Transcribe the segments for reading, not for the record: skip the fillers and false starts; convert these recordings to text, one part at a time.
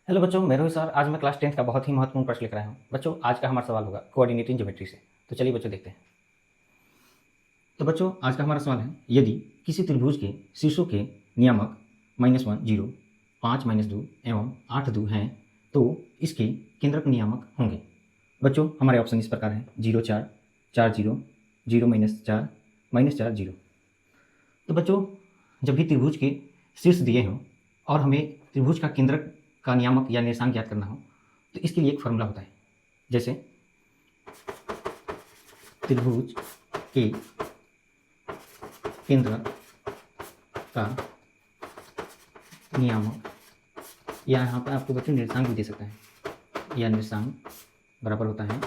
Hello बच्चों, मैं Rohit sir. आज मैं क्लास 10th का बहुत ही महत्वपूर्ण प्रश्न लेकर आया हूँ। बच्चों, आज का हमारा सवाल होगा कोऑर्डिनेटिंग ज्योमेट्री से। तो चलिए बच्चों देखते हैं। तो बच्चों, आज का हमारा सवाल है, यदि किसी त्रिभुज के शीर्षों के नियामक -1 0 5 -2 एवं 8 2 हैं तो इसके केंद्रक नियामक होंगे। बच्चों, हमारे ऑप्शन इस प्रकार हैं: 0 4 4 0 0 -4 -4 0। तो बच्चों, जब भी त्रिभुज के शीर्ष दिए हों और हमें त्रिभुज का केंद्रक का नियामक या निर्देशांक ज्ञात करना हो तो इसके लिए एक फॉर्मूला होता है। जैसे त्रिभुज के केंद्रक का नियामक, या यहाँ पर आपको बच्चों निर्देशांक भी दे सकता है। यह निर्देशांक बराबर होता है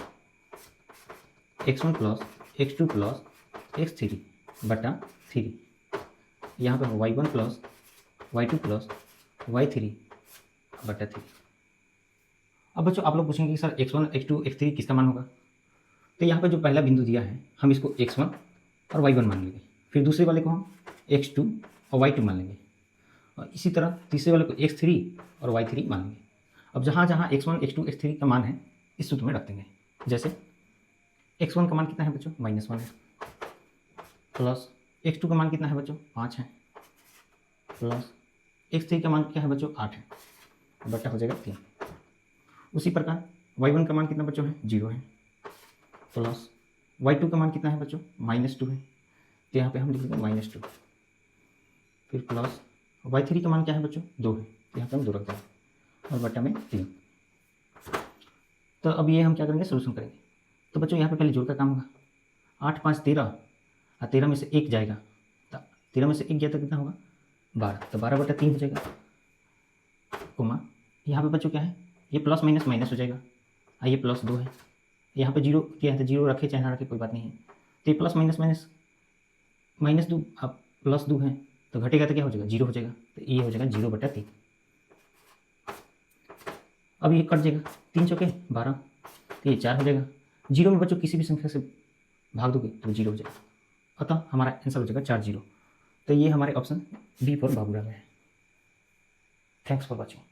x1 plus x2 plus x3 बटा 3। यहाँ पर y1 plus y2 plus y3 बटा 3। अब बच्चों, आप लोग पूछेंगे कि सर x1 x2 x3 किसका मान होगा। तो यहाँ पर जो पहला बिंदु दिया है हम इसको x1 और y1 मान लेंगे। फिर दूसरे वाले को हम x2 और y2 मान लेंगे, और इसी तरह तीसरे वाले को x3 और y3 मान लेंगे। अब जहाँ जहाँ x1 x2 x3 का मान है इस सूत्र में रख देंगे। जैसे x1 का मान कितना है बच्चों, -1 है, प्लस x2 का मान कितना है बच्चों, 5 है, प्लस x3 का मान क्या है बच्चों, 8 है, बटा हो जाएगा 3। उसी प्रकार y1 का मान कितना बच्चों है, 0 है, प्लस y2 का मान कितना है बच्चों, -2 है, तो यहाँ पे हम लिख देंगे -2। फिर प्लस y3 का मान क्या है बच्चों, 2 है, तो यहाँ पे हम 2 रख देंगे, और बटा में 3। तो अब ये हम क्या करेंगे, सोल्यूशन करेंगे। तो बच्चों यहाँ पे पहले जोड़ का काम होगा। 8 5 13, और 13 में से 1 जाएगा, तो 13 में से 1 गया तो कितना होगा, 12, तो 12 बटा 3 हो जाएगा। कोमा यहाँ पे बच्चों क्या है, ये प्लस माइनस माइनस हो जाएगा, और ये +2 है। यहाँ पे 0 क्या है, तो 0 रखे चाहे ना रखे कोई बात नहीं है। तो ये प्लस माइनस माइनस -2 अब +2 है, तो घटेगा तो क्या हो जाएगा, 0 हो जाएगा, तो ये हो जाएगा 0 बटा 3। अब ये कट जाएगा, 3 चौके 12, तो ये 4 हो जाएगा। 0 में बच्चों किसी भी संख्या से भाग दोगे तो 0 हो जाएगा, अतः हमारा आंसर हो जाएगा 4 0। तो ये हमारे ऑप्शन बी फॉर बाबूराव है। Thanks for watching.